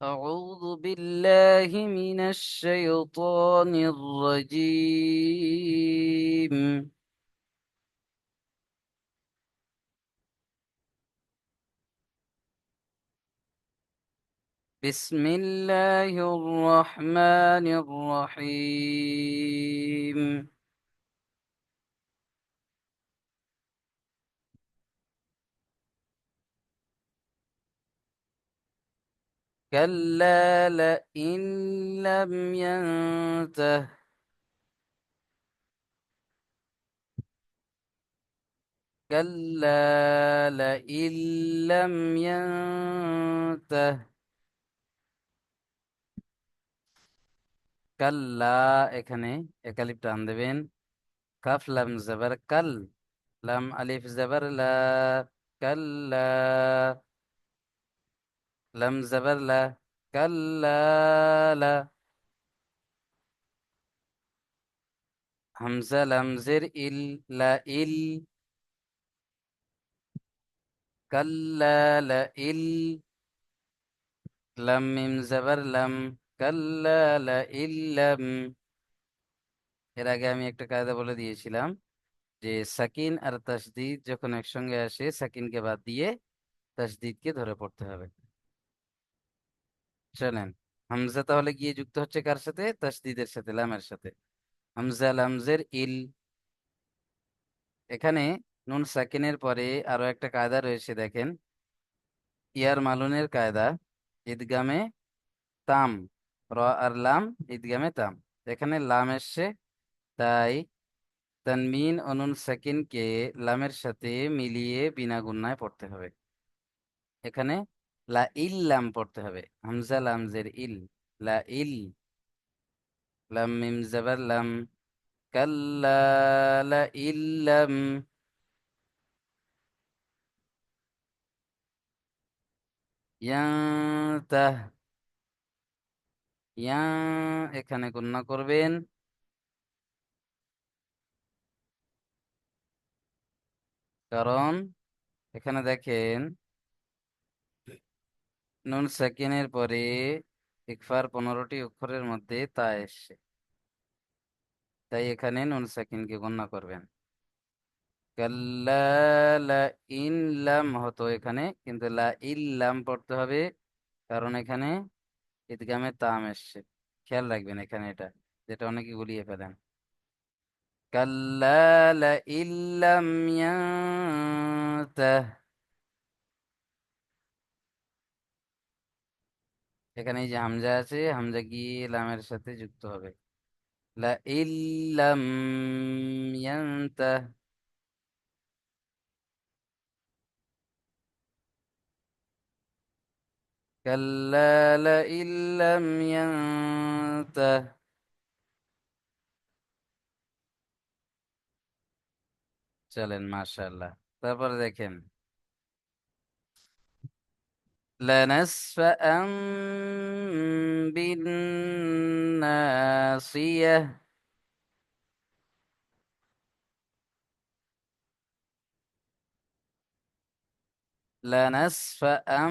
أعوذ بالله من الشيطان الرجيم. بسم الله الرحمن الرحيم. كلا لئن لم ينته. كلا لئن لم ينته। কাল্লা, এখানে একালিপ টান দেবেন। কাফ লাম জবর কাল, লাম আলিফ জবর লা, কাল্লা। লাম জবর লা, কাল্লা লা। হামজা লাম জের ইল, লা ইল। কাল্লা লা ইল। লাম মিম জবর লাম, কাল্লা লা ইল্লাম। এর আগে আমি একটা কায়দা বলে দিয়েছিলাম যে সাকিন আর তাসদিদ যখন একসঙ্গে আসে, সাকিনকে বাদ দিয়ে তাসদিদকে ধরে পড়তে হবে। চলেন, হামজা তাহলে গিয়ে যুক্ত হচ্ছে কার সাথে? তাসদিদের সাথে, লামের সাথে। হামজা লামজের ইল। এখানে নুন সাকিনের পরে আরো একটা কায়দা রয়েছে, দেখেন। ইয়ার মালুনের কায়দা, ঈদগামে তাম। র আর লাম, ঈদগামে তাম। এখানে লাম এসছে, তাই তানমিন ও নুন সাকিনকে লামের সাথে মিলিয়ে বিনা গুণনায় পড়তে হবে। এখানে লা ইল লাম পড়তে হবে, হামজা লামজের ইল। লা ইল। লাম মিম জাবার লাম, কাল্লা লাইন লাম ইয়ানতাহ। ইয়া, এখানে গুণনা করবেন, কারণ এখানে দেখেন নুন সাকিনের পরে ইকফার 15টি অক্ষরের মধ্যে তা এসছে, তাই এখানে নুন সাকিনকে গণনা করবেন। কাল্লা লাইন লাম হতো এখানে, কিন্তু লা ইল্লাম পড়তে হবে, কারণ এখানে ঈদগামে তাম এসছে। খেয়াল রাখবেন এখানে এটা, যেটা অনেকে গুলিয়ে ফেলেন। কাল্লা লাইন লাম ইয়ানতাহ। এখানে এই যে হামজা আছে, হামজা গিয়ে লামের সাথে যুক্ত হবে। লাইন লাম ইয়ানতাহ। কাল্লা লাইন লাম ইয়ানতাহ। চলেন, মাশাআল্লাহ। তারপরে দেখেন, لنسفعا بالناصية. لنسفعا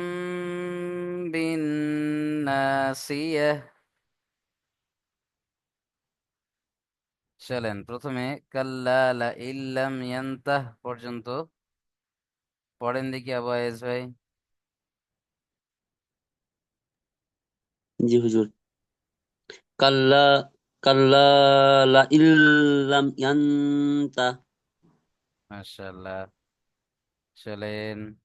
بالناصية। চলেন, প্রথমে কাল্লা লাইন লাম ইয়ানতাহ পর্যন্ত পড়েন দেখি আবু আয়েজ ভাই। জি হুজুর। কাল্লা কাল্লা লা ইল্লাম ইয়ান্তা। মাশাআল্লাহ। চলেন,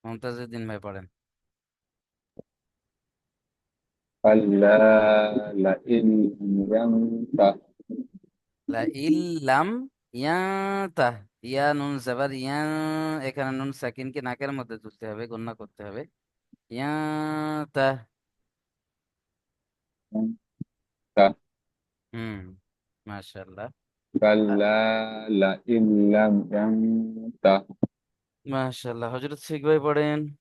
মুমতাজউদ্দিন ভাই পড়েন। كلا لئن لم ينته লাইন লাম ইয়ানতাহ। ইয়া নুন জাবার ইয়া, এখানে নুন সাকিনকে নাকের মধ্যে তুলতে হবে, গণনা করতে হবে। ইয়ানতাহ। হুম, মাশাআল্লাহ। আ- كلا لئن لم ينته মাশাআল্লাহ। হযরত শিখ ভাই পড়েন।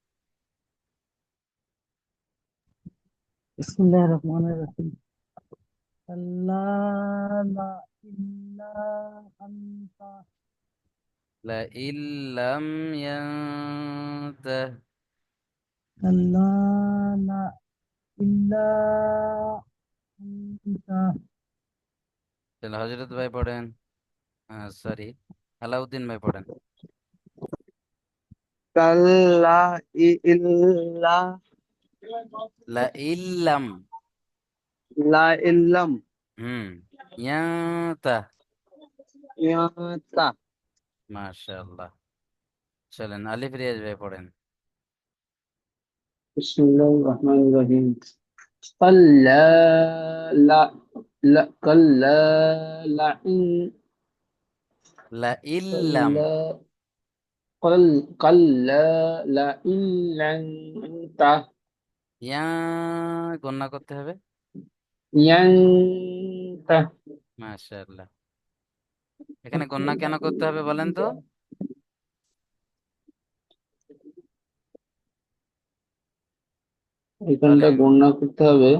বিসমিল্লাহির রহমানির রহিম। কাল্লা লা ইল্লা আনতা। লাইন লাম ইয়ানতাহ। কাল্লা লা إلا أنت তাহলে হজরত ভাই পড়েন, সরি, আলাউদ্দিন ভাই পড়েন। كلا إلا লা ইল্লাম, لا إلم হুম, ইয়াতা, ينته মাশাআল্লাহ। চলেন আলিফ রিয়াজ ভাই পড়েন। بسم الله الرحمن الرحيم كلا لا لا كلا لئن লা ইল্লাম, كلا كلا لئن لم ينته ইয়া গণনা করতে হবে। ينته মাশাআল্লাহ। এখানে গণনা কেন করতে হবে বলেন তো? এখানটা বলেন। গণনা করতে হবে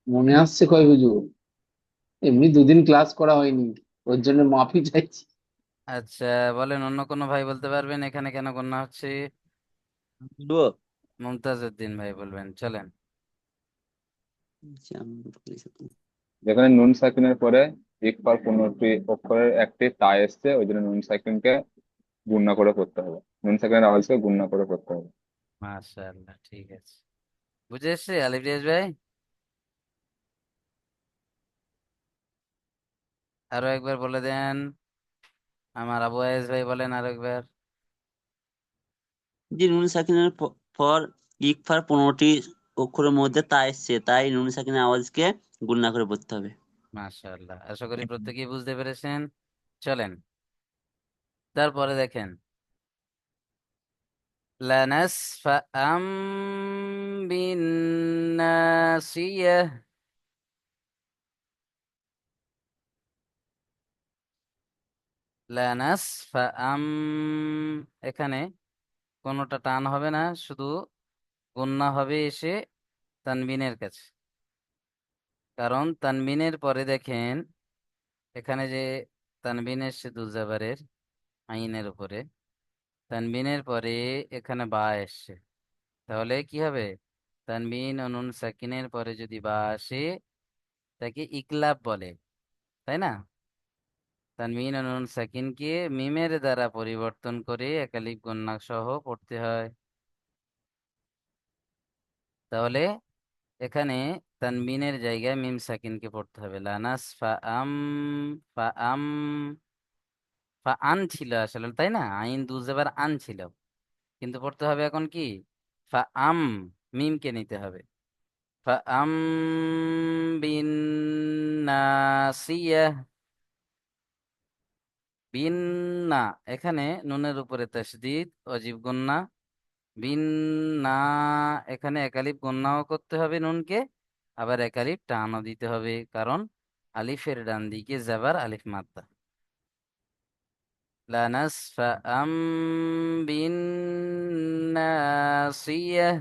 মনে আসছে কয় হুজুর এমনি দুদিন ক্লাস করা হয়নি ওর জন্য মাফি চাইছি আচ্ছা, বলেন অন্য কোনো ভাই বলতে পারবেন এখানে কেন গণনা হচ্ছে? বলবো? মুমতাজ উদ্দিন ভাই বলবেন, চলেন। আচ্ছা, আমি বলছি তো। যেখানে নুন সাকিনের পরে ইকফার 15টি অক্ষরের একটি তা এসছে, ওই জন্য নুন সাকিনকে গুণনা করে পড়তে হবে, নুন সাকিনের আওয়াজকে গুণনা করে পড়তে হবে। মাশাআল্লাহ, ঠিক আছে, বুঝে এসছে আলিফ রিয়াজ ভাই? আরো একবার বলে দেন, আমার আবু আয়েজ ভাই বলেন আরো একবার। যে নুন সাকিনের পর ইকফার 15টি অক্ষরের মধ্যে তা এসছে, তাই নুন সাকিনের আওয়াজকে গুণনা করে পড়তে হবে। মাশাআল্লাহ, আশা করি প্রত্যেকেই বুঝতে পেরেছেন। চলেন তারপরে দেখেন, লানাসফাআম বিন্নাসিয়াহ, লানাসফাআম, এখানে কোনোটা টান হবে না, শুধু গুন্না হবে এসে তানবিনের কাছে। কারণ তানবিনের পরে দেখেন, এখানে যে তানবিন এসছে দুজাবারের আইনের উপরে, তানবিনের পরে এখানে বা এসছে, তাহলে কি হবে? তানবিন ও নুন সাকিনের পরে যদি বা আসে তাকে ইকলাব বলে, তাই না? তানবিন ও নুন সাকিনকে মিমের দ্বারা পরিবর্তন করে একালিফ গুন্না সহ পড়তে হয়। তাহলে এখানে তানবিনের জায়গায় মিম সাকিনকে পড়তে হবে। লানাস ফা আম, ফা আম, ফা আন ছিল আসলে, তাই না? আইন দুজেবার আন ছিল, কিন্তু পড়তে হবে এখন কি? ফা আম, মিমকে নিতে হবে। ফা আম বিন নাসিয়াহ, বিন না, এখানে নুনের উপরে তাসদিদ অজীব গুন্না, বিন না, এখানে একালিফ গুন্নাও করতে হবে নুনকে, আবার একালিফ টানও দিতে হবে, কারণ আলিফের ডান দিকে যাবার আলিফ মাদ্দা। লানাসফাআম বিন নাসিয়াহ।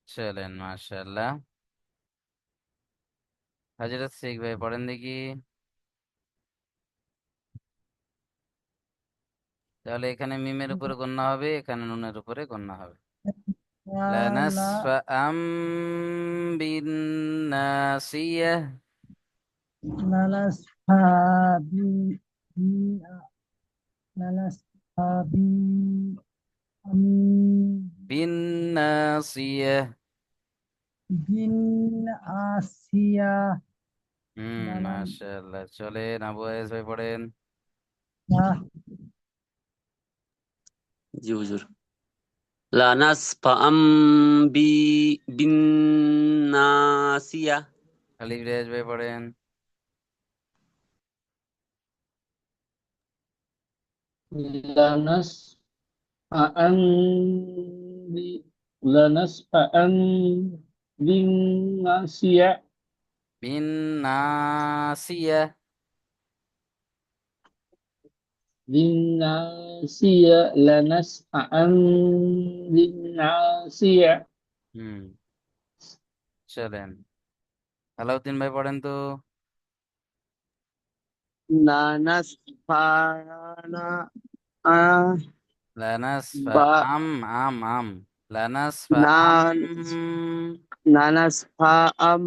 চলেন, মাশাআল্লাহ। হযরত শেখ ভাই পড়েন দেখি। তাহলে এখানে মিমের উপরে গণ্য হবে, এখানে নুনের উপরে গণ্য হবে। لا লানাসফাআম বিন নাসিয়াহ, لنسفع لنسفع বিন নাসিয়াহ। بالعافية لنا মাশাআল্লাহ। চলেন আবু আয়েজ ভাই পড়েন। জি হুজুর। লা নাসফাআম বিন নাসিয়া। আলিফ রিয়াজ ভাই পড়েন। লানাস আন লানাসফাআন বিন নাসিয়া বিন নাসিয়াহ, বিন নাসিয়া লানাসফাআন বিন নাসিয়া হুম, চলেন আলাউদ্দিন ভাই পড়েন তো। লানাসফাআনা আহ লানাসফা বা আম আম আম লানাসফা আম না নানাসফা আম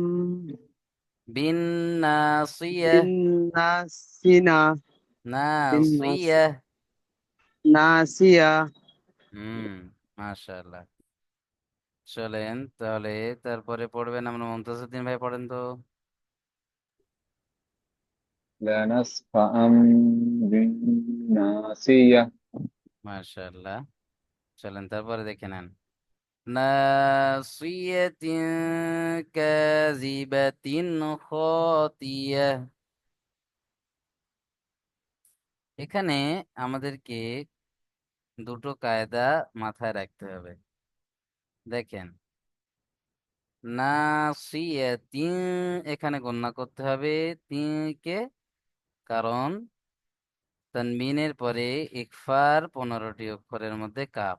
বিন নাসিয়া বিন নাসিনা বিন নাসিয়া নাসিয়া। হুম, মাশাআল্লাহ। চলেন তাহলে তারপরে পড়বেন আমরা মুমতাজউদ্দিন ভাই, পড়েন তো। لا نسفعا بالناصية মাশাআল্লাহ। চলেন তারপরে দেখে নেন। নাসিয়াতিন কাযিবাতিন খাতিয়া। এখানে আমাদেরকে দুটো কায়দা মাথায় রাখতে হবে। দেখেন, নাসিয়াতিন এখানে গণনা করতে হবে তিনকে, কারণ তানবিনের পরে ইকফার 15টি অক্ষরের মধ্যে কাফ,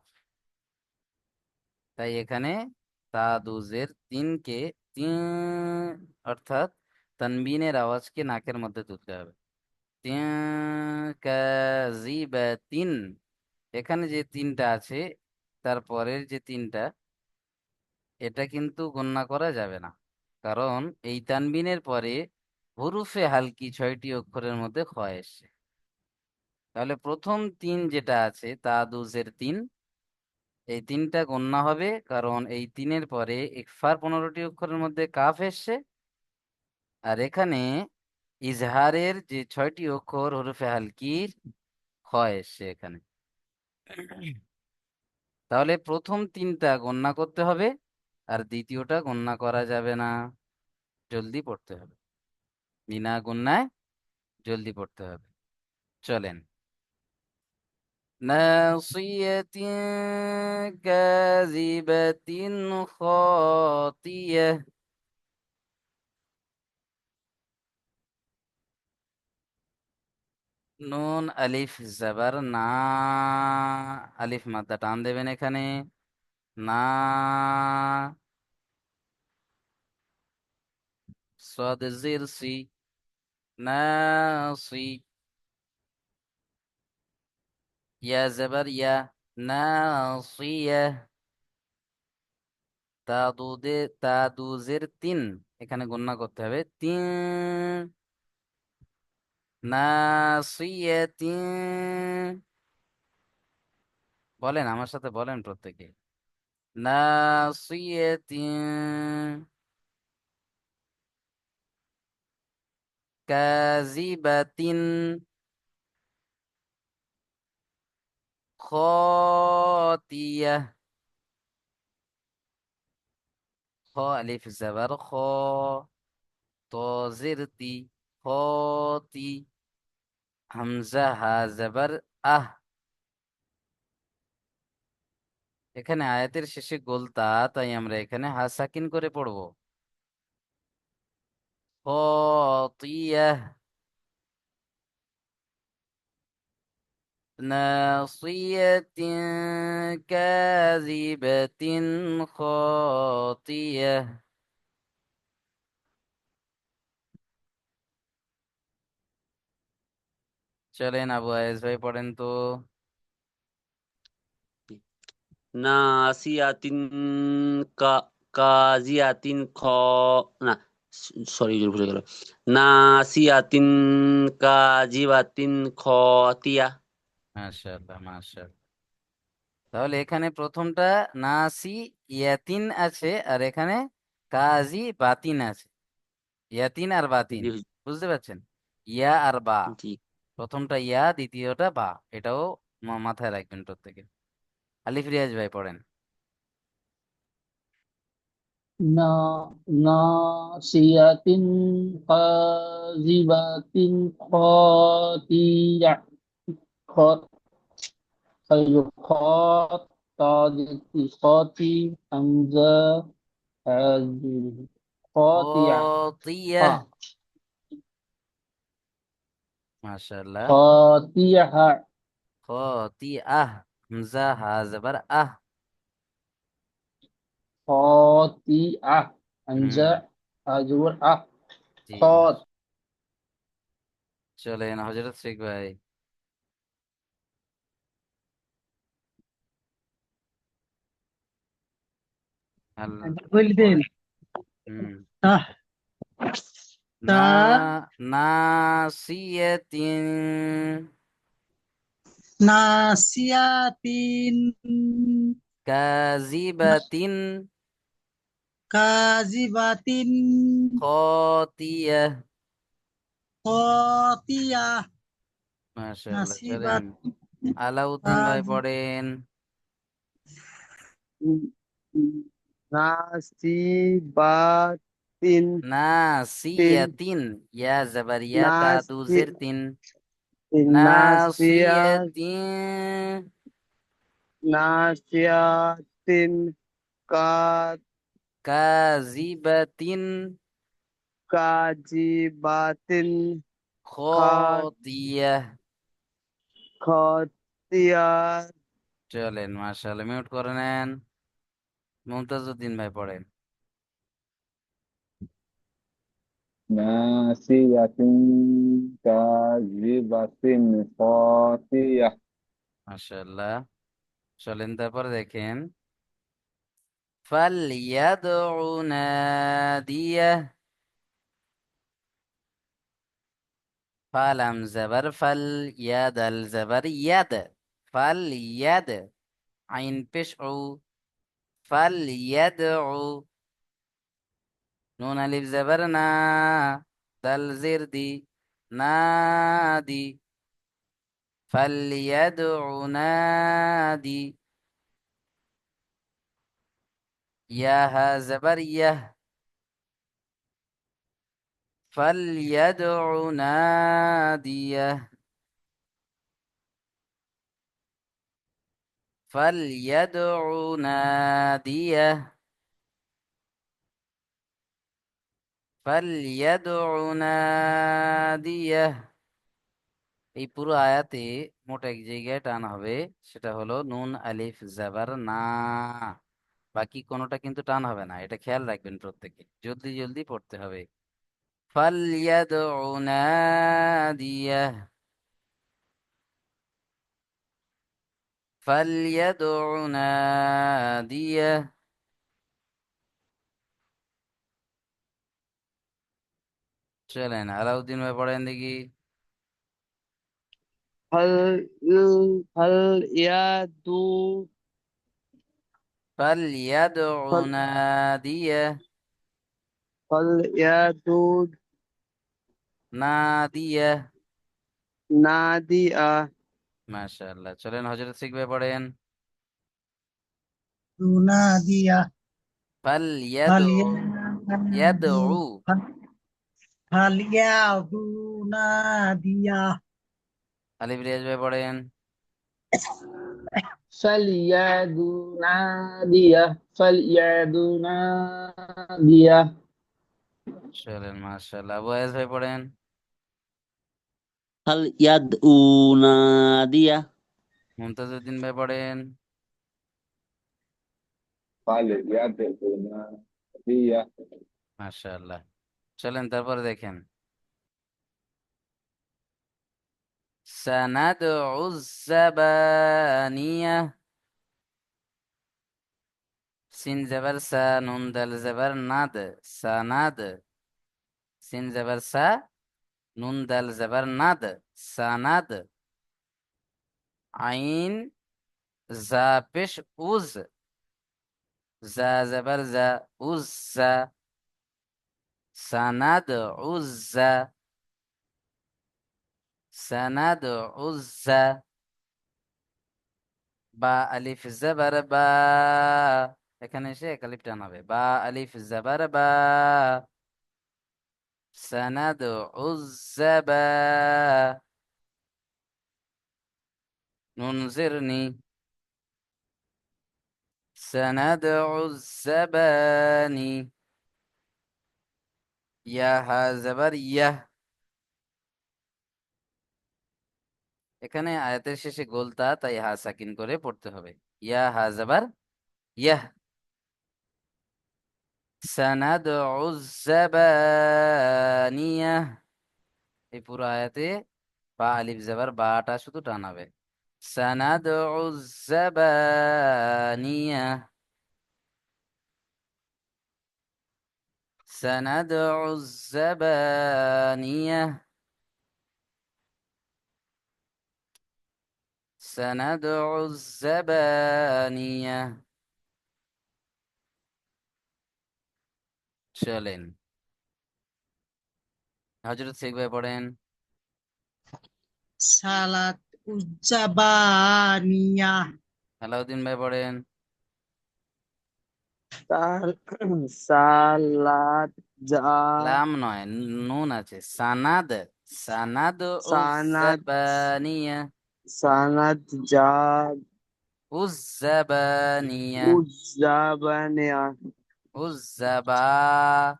তাই এখানে তাদুজের তিনকে তিন অর্থাৎ তানবিনের আওয়াজকে নাকের মধ্যে তুলতে হবে। তিন কাযিবাতিন, এখানে যে তিনটা আছে তারপরের যে তিনটা, এটা কিন্তু গণনা করা যাবে না, কারণ এই তানবিনের পরে হুরুফে হালকি 6টি অক্ষরের মধ্যে খ এসছে। তাহলে প্রথম তিন যেটা আছে তাদুজের তিন, এই তিনটা গণনা হবে, কারণ এই তিনের পরে ইকফার 15টি অক্ষরের মধ্যে কাফ এসছে, আর এখানে ইজহারের যে 6টি অক্ষর হরফে হালকির খ এসছে এখানে। তাহলে প্রথম তিনটা গণনা করতে হবে, আর দ্বিতীয়টা গণনা করা যাবে না, জলদি পড়তে হবে, বিনা গুণনায় জলদি পড়তে হবে। চলেন। নাসিয়াতিন কাযিবাতিন খাতিয়া। নুন আলিফ জাবার না, আলিফ মাদ্দা টান দেবেন এখানে, না। সাদ জির সি, নাসি। ইয়া জাবার ইয়া, নাসিয়া। তাদুজের তিন, এখানে গণনা করতে হবে তিন, নাসিয়াতিন। বলেন আমার সাথে, বলেন প্রত্যেকে, নাসিয়াতিন কাযিবাতিন খাতিয়া। খ আলিফ জাবার খ, তো জির তি, খতি। হামজা হা জাবার আহ, এখানে আয়াতের শেষে গোলতা, তাই আমরা এখানে হা সাকিন করে পড়বো। খাতিয়া নাসিয়াতিন কাযিবাতিন খাতিয়া। চলেন আবু আয়েজ ভাই, পড়েন তো। নাসিয়াতিন কা কাজিয়াতিন খ না, সরি ভুলে গেল। নাসিয়াতিন কাজিবাতিন খতিয়া। মাশাআল্লাহ মাশাআল্লাহ। তাহলে এখানে প্রথমটা নাসি ইয়াতিন আছে, আর এখানে কাজি বাতিন আছে। ইয়াতিন আর বাতিন, জি বুঝতে পারছেন? ইয়া আর বা, জি। প্রথমটা ইয়া দ্বিতীয়টা বা, এটাও মাথায় রাখবেন প্রত্যেকে। আলিফ রিয়াজ ভাই, পড়েন। না নাসিয়াতিন কাযিবাতিন খাতিয়া। খ খাত তাদি খাতি হামজা হাজির খাতিয়া। খাতিয়া। খা মাশাআল্লাহ। খাতিয়া খাতিয়াহ, হামজা হা জবর আহ। খাতিয়া হামজা হুম, হাজুর আহ। জি। খাত চলেন হযরত শেখ ভাই। আল একবার বলে দেন। হুম তাহ না তার নাসিয়াতিন নাসিয়াতিন কাযিবাতিন কাজিবাতিন খাতিয়াহ। কতিয়া মাশাআল্লাহ, চলেন নাসিবাত আলাউদ্দিন ভাই কাজি পড়েন। নাসিবাতিন তিন নাসিয়াতিন, ইয়া জাবার ইয়া তা দু নাসি জের তিন। নাসিয়া নাসিয়াতিন নাসিয়াতিন কা কাযিবাতিন কাজিবাতিন খা খাতিয়াহ। খতিয়া চলেন মাশাআল্লাহ, মিউট করে নেন। মুমতাজউদ্দিন ভাই পড়েন। নাসিয়াতিন কাযিবাতিন খাতিয়াহ। মাশাআল্লাহ, চলেন তারপরে দেখেন ফালইয়াদউ নাদিয়াহ। ফালাম জাবার ফাল, ইয়াদাল জাবার ইয়াদ, ফালইয়াদ, আইন পেশ উ, ফালইয়াদউ। নুন আলিফ জাবার না, দাল জের দি, নাদি, ফালইয়াদউ নাদি। ইয়া হা জাবার ইয়াহ, ফালইয়াদউ নাদিয়াহ, ফালইয়াদউ নাদিয়াহ, ফালইয়াদউ নাদিয়াহ। এই পুরো আয়াতে মোট এক জায়গায় টান হবে, সেটা হলো নুন আলিফ জাবার না। বাকি কোনোটা কিন্তু টান হবে না, এটা খেয়াল রাখবেন প্রত্যেকে, জলদি জলদি পড়তে হবে। ফালইয়াদউ নাদিয়াহ, ফালইয়াদউ নাদিয়াহ। চলেন আলাউদ্দিন ভাই পড়েন দেখি। হল হল ইয়াদু ফালইয়াদউ হল নাদিয়াহ, হল ইয়াদু নাদিয়াহ। নাদিয়া মাশাআল্লাহ, চলেন হযরত সিক ভাই পড়েন। দুনাদিয়া ফালইয়াদউ, ফালিয়াদু ইয়াদউ, ফালিয়াদু নাদিয়া আলিফ রিয়াজ ভাই পড়েন। ফালিয়াদু নাদিয়াহ ফালিয়াদু নাদিয়াহ। চলেন মাশাআল্লাহ, আবু আয়াজ ভাই পড়েন। হাল ইয়াদউ নাদিয়া। মুমতাজউদ্দিন ভাই পড়েন। ফালইয়াদউ নাদিয়াহ। মাশাআল্লাহ, চলেন তারপরে দেখেন সানাদউ জাবানিয়া। সিন জাবার সা, নুন দাল জাবার নাদ, সানাদ। সিন জাবার সা, নুন দাল জাবার নাদ, সানাদ। আইন জা পেশ উজ, জা জাবার জা, উজ্জা, সানাদ উজ্জা, সানাদ উজ্জা। বা আলিফ জাবার বা, এখানে এসে এক আলিফ টান হবে। বা আলিফ জাবার বা, সানাদ উজ্জাবা, নুন জিরনি, সানাদ উজ্জাবানি। ইয়া হা জাবার ইয়াহ। এখানে আয়াতের শেষে গোলতা, তাই হা সাকিন করে পড়তে হবে। ইয়া হা জাবার ইয়াহ। সানাদউ জাবানিয়াহ। এই পুরো আয়াতে বা আলিফ জাবার বাটা শুধু টানাবে। সানাদউ জাবানিয়াহ। سندع الزبانية سندع الزبانية চলেন হযরত শেখ ভাই পড়েন। সালাত উজ্জাবানিয়া আলাউদ্দিন ভাই পড়েন। সালাদ যা লাম নয়, নুন আছে। সানাদ সানাদ সানাদ উজ্জাবানিয়া সানাদ যা উজ্জাবানিয়া উজ্জাবানিয়া উজ্জাবা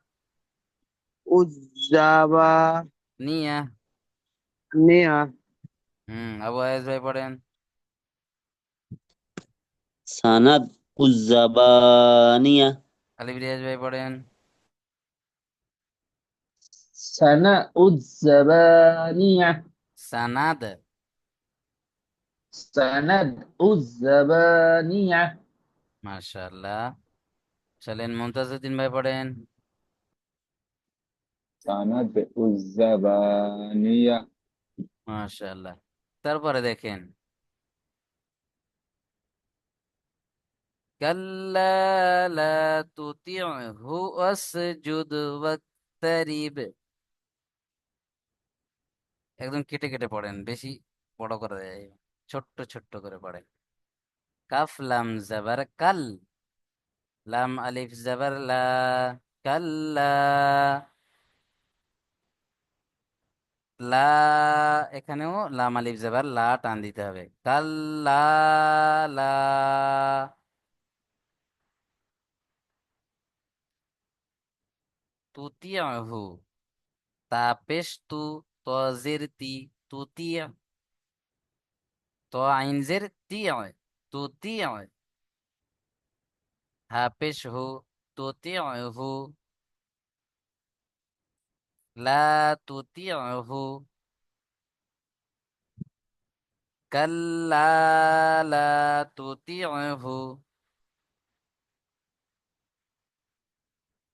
উজ্জাবানিয়া নিয়া। আবু আয়েজ ভাই পড়েন। সানাদ উজ্জাবানিয়া আলিফ রিয়াজ ভাই পড়েন। সানা উজ্জাবানিয়া সানাদ সানাদ উজ্জাবানিয়া মাশাআল্লাহ। চলেন মুমতাজউদ্দিন ভাই পড়েন। সানাদ উজ্জাবানিয়া মাশাআল্লাহ। তারপরে দেখেন কাল্লা লা তুতি'হু ওয়াসজুদ ওয়াকতারিব। একদম কেটে কেটে পড়েন, বেশি বড় করে দেয়, ছোট্ট ছোট্ট করে পড়েন। কাফ লাম জাবার কাল, লাম আলিফ জাবার লা, কাল্লা। লা, এখানেও লাম আলিফ জাবার লা টান দিতে হবে। কাল্লা লা। তুতিয়াহু, তা পেশ তু, ত জের তি, তুতিয়া, ত আইন জের তি হয়, তুতিয়া। হা পেশ হু, তুতিয়াহু, লা তুতিয়াহু, কাল্লা লা তুতি'হু,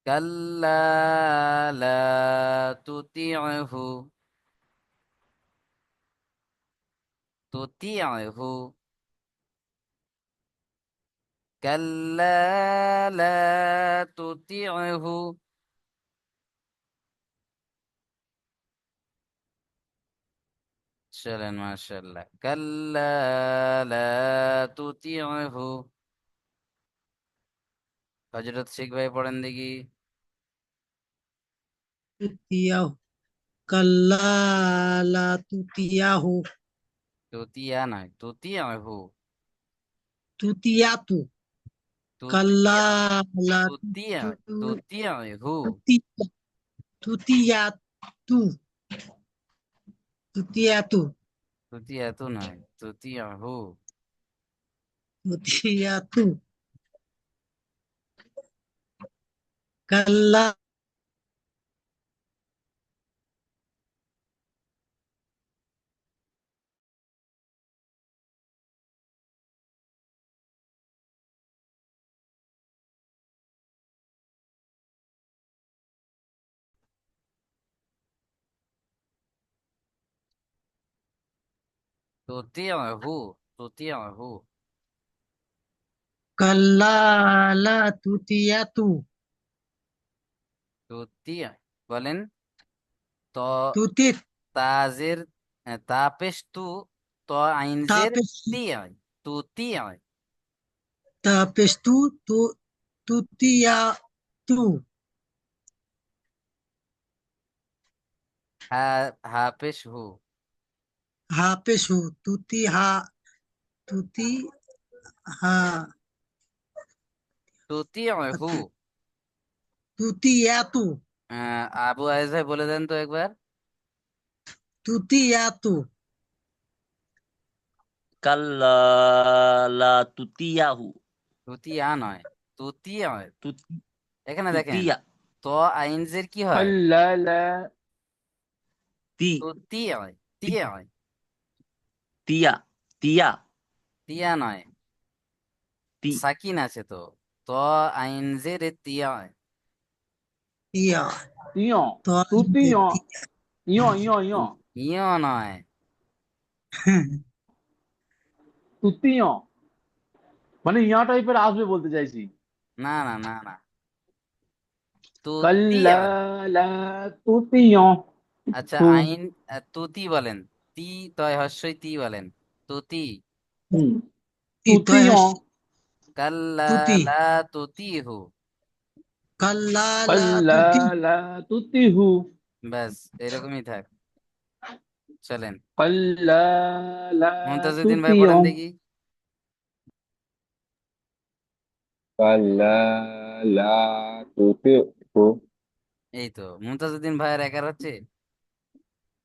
কাল্লা লা তুতি'হু, তুতি'হু, কাল্লা লা তুতি'হু। চলেন মাশাআল্লাহ। কাল্লা লা তুতি'হু। হযরত শেখ ভাই পড়েন দেখি। তুতিয়াহু কাল্লা লা তুতিয়াহু তুতিয়া নয়, তুতি'হু, তুতিয়াতু কাল্লা তুতিয়া, লা তুতিয়া, তু- তুতি'হু, তুতি- তুতিয়াতু তুতিয়াতু তুতিয়াতু নয়, তুতি'হু। তুতিয়াতু কাল্লা তুতি'হু, তুতি'হু। কাল্লা লা তুতিয়াতু তুতিয়া বলেন। ত তুতিত তাজের তাপেশ তু, ত আইনজের তাপেস্তু তি হয়, তুতি হয়। তাপেস্তু তু তুতিয়াতু হা, হাপেশ হু, হাপেসু তুতি হা তুতি হা তুতি হু। তুতিয়াতু আবু আয়েজ ভাই বলে দেন তো একবার। তুতিয়াতু কাল্লা লা তুতিয়াহু তুতিয়া নয়, তুতি হয়। তুত- এখানে দেখেন তুতিয়া ত আইনজের কি হয়, কাল্লা লা তি তুতি হয়, তি তি- হয়, তিয়া তিয়া তিয়া নয়। তি সাকিন আছে তো, ত আইনজের তি হয়। ইয়া তিয় তো তুতিয় ইয় ইয় ইয় ইও নয়, তুতিয় মানে ইয়া টাইপের আসবে বলতে চাইছি। না না না না, তুতিয়া। কাল্লা লা তুতিয় আচ্ছা, তু আইন তুতি বলেন, তি তয় হস্যই তি বলেন, তুতি। হুম ইতয় তুতিয় কাল্লা তুতি লা তুতিহু। কাল্লা লা কাল্লা তুতি লা তুতিহু ব্যাস, এরকমই থাক। চলেন, কাল্লা লা মুমতাজউদ্দিন ভাই তুতিয় পড়েন দেখি। কাল্লা লা তুতিহু। এই তো মুমতাজউদ্দিন ভাইয়ের একার হচ্ছে,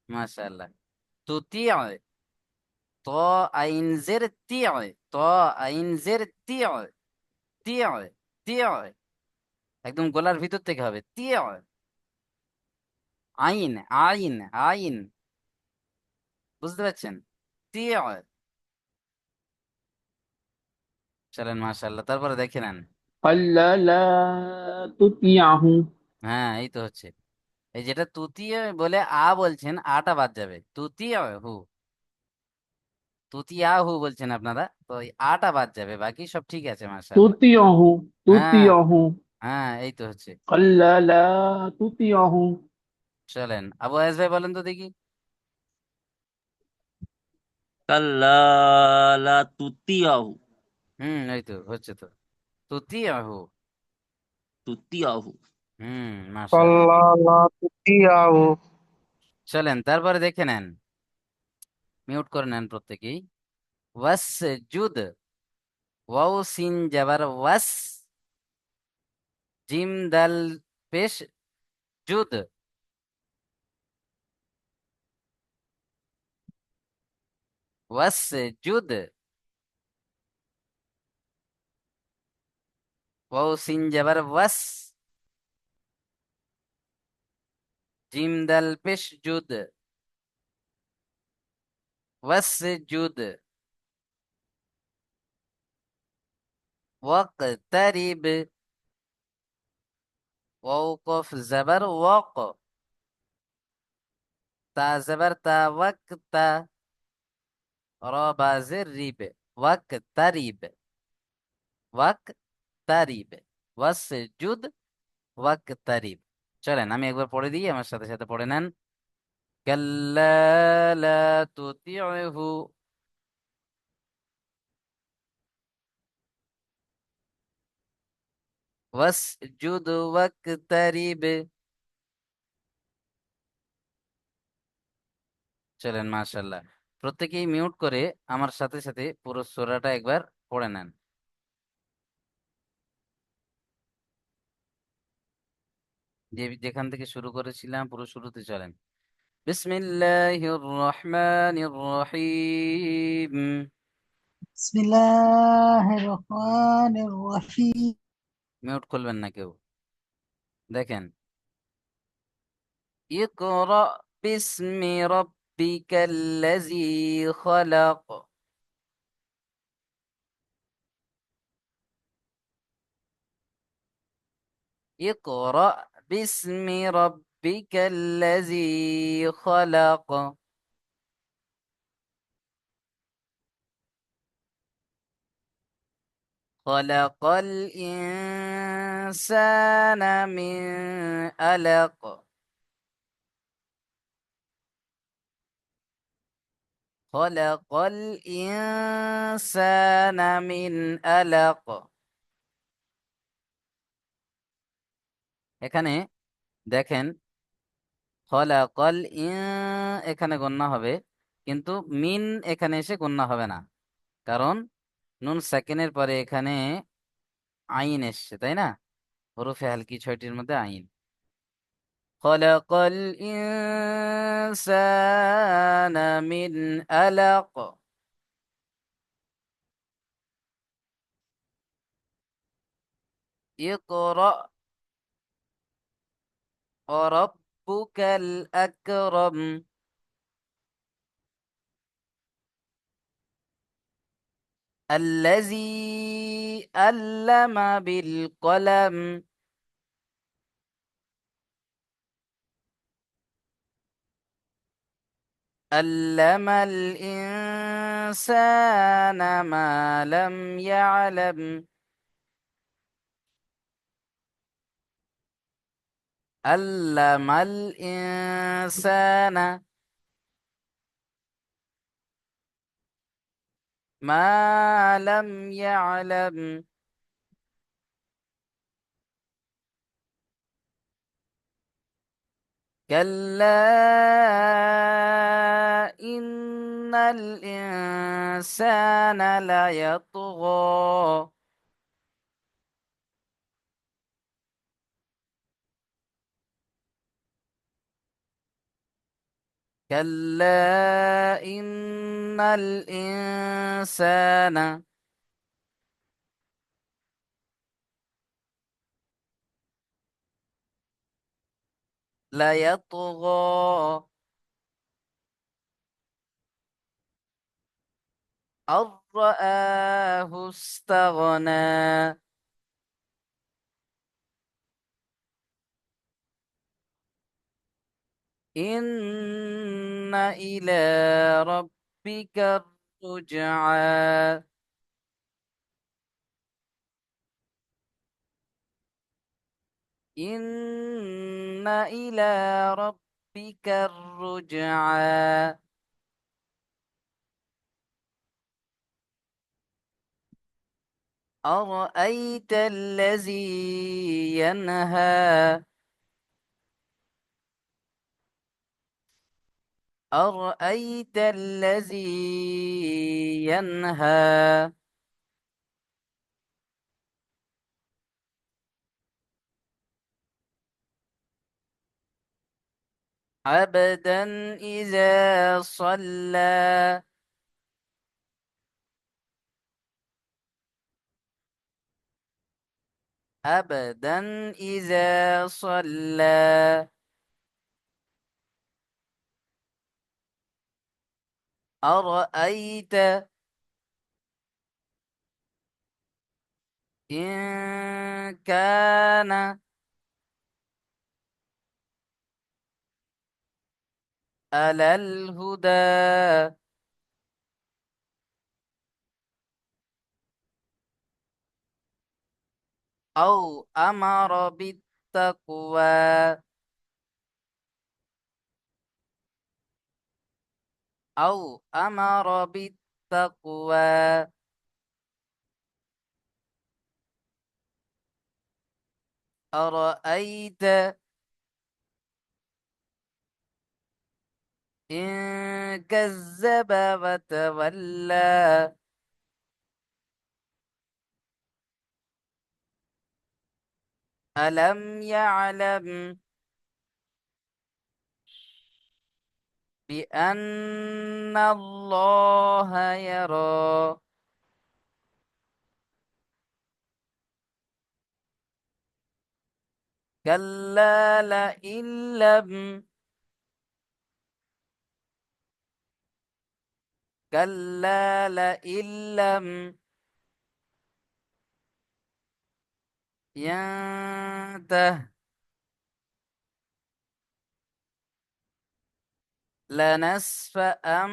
মাশাআল্লাহ। তুতি, ত আইন জের তি, ত আইন জের তি, তি, তি, একদম গলার ভিতর থেকে হবে তি। আইন, আইন, আইন, বুঝতে পারছেন? তি। চলেন, মাশাআল্লাহ, তারপরে দেখে নেন। কাল্লা লা তুতিয়াহু হ্যাঁ, এই তো হচ্ছে। এই যেটা তুতি বলে আ বলছেন, আটা বাদ যাবে, তুতি হু। তুতি আ হু বলছেন আপনারা, তো এই আটা বাদ যাবে, বাকি সব ঠিক আছে, মাশাআল্লাহ। তুতিয়াহু হ্যাঁ, তুতিয়াহু হ্যাঁ, এই তো হচ্ছে। কাল্লা লা তুতিয়াহু চলেন, আবু আয়েস ভাই বলেন তো দেখি। কাল্লা লা তুতিয়াহু এই তো হচ্ছে তো, তুতি হু। তুতিয়াহু মাশাআল্লাহ। কাল্লা লা তুতিয়াহু চলেন, তারপরে দেখে নেন, মিউট করে নেন প্রত্যেকেই। ওয়াস জুদ, ওয়াও সিন জাবার ওয়াস, জিম দাল পেশ জুদ, ওয়াস জুদ, ওয়াও সিন জাবার ওয়াস, জিম দাল পেশ জুদ, ওয়াস জুদ, ওয়াক্তারিব, ওয়াও কফ জাবার ওয়াক, তা জাবার তা, ওয়াক্তা, র বা জের রিব, ওয়াক্তারিব, ওয়াক্তারিব, ওয়াস জুদ, ওয়াক্তারিব। চলেন, আমি একবার পড়ে দিই, আমার সাথে সাথে পড়ে নেন। কাল্লা লা তুতিউহু, ওয়াসজুদ ওয়াক্তারিব। চলেন, মাশাআল্লাহ, প্রত্যেকেই মিউট করে আমার সাথে সাথে পুরো সূরাটা একবার পড়ে নেন, যেখান থেকে শুরু করেছিলাম পুরো শুরুতে। চলেন, বিসমিল্লাহির রহমানির রহিম। বিসমিল্লাহির রহমানির রহিম মিউট খুলবেন না কেউ। দেখেন, ইকরা বিসমি রাব্বিকাল্লাযী খলাক। اقرأ باسم ربك الذي خلق. خلق الإنسان من علق. خلق الإنسان من علق. এখানে দেখেন, খলাকল ইন এখানে গণ্য হবে, কিন্তু মিন এখানে এসে গণ্য হবে না, কারণ নুন সাকিনের পরে এখানে আইন এসছে, তাই না? হরফে হালকি 6টির মধ্যে আইন। খলাকল ইনসানা মিন আলাক। ইকরা ওয়ারাব্বুকাল আকরাম। الذي علم بالقلم. علم الإنسان ما لم يعلم. علم الإنسان ما لم يعلم. كلا إن الإنسان ليطغى. كلا إن الإنسان ليطغى أن رآه استغنى. إن إلى ربك الرجعى. إن إلى ربك الرجعى. أرأيت الذي ينهى. أرأيت الذي ينهى. عبدا إذا صلى. عبدا إذا صلى. أرأيت إن كان على الهدى. أو أمر بالتقوى. أو أمر بالتقوى. أرأيت إن كذب وتولى. ألم يعلم بأن الله يرى. كلا لئن لم. كلا لئن لم ينته لنسفعا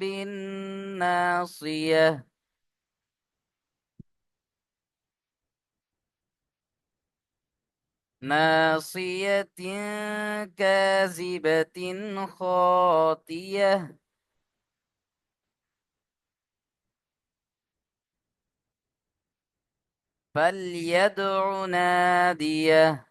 بالناصية. ناصية كاذبة خاطية. فليدع ناديه.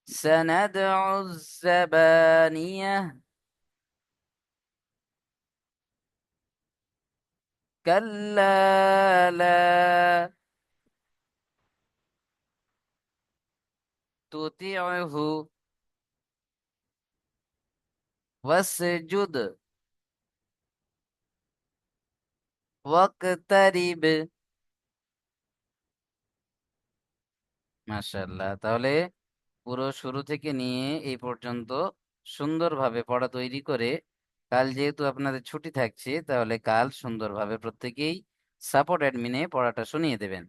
سندع الزبانية. كلا لا تطعه واسجد واقترب। মাশাআল্লাহ, তাহলে পুরো শুরু থেকে নিয়ে এই পর্যন্ত সুন্দরভাবে পড়া তৈরি করে কাল যেহেতু আপনাদের ছুটি থাকছে, তাহলে কাল সুন্দরভাবে প্রত্যেকেই সাপোর্ট অ্যাডমিনে পড়াটা শুনিয়ে দেবেন।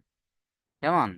কেমন?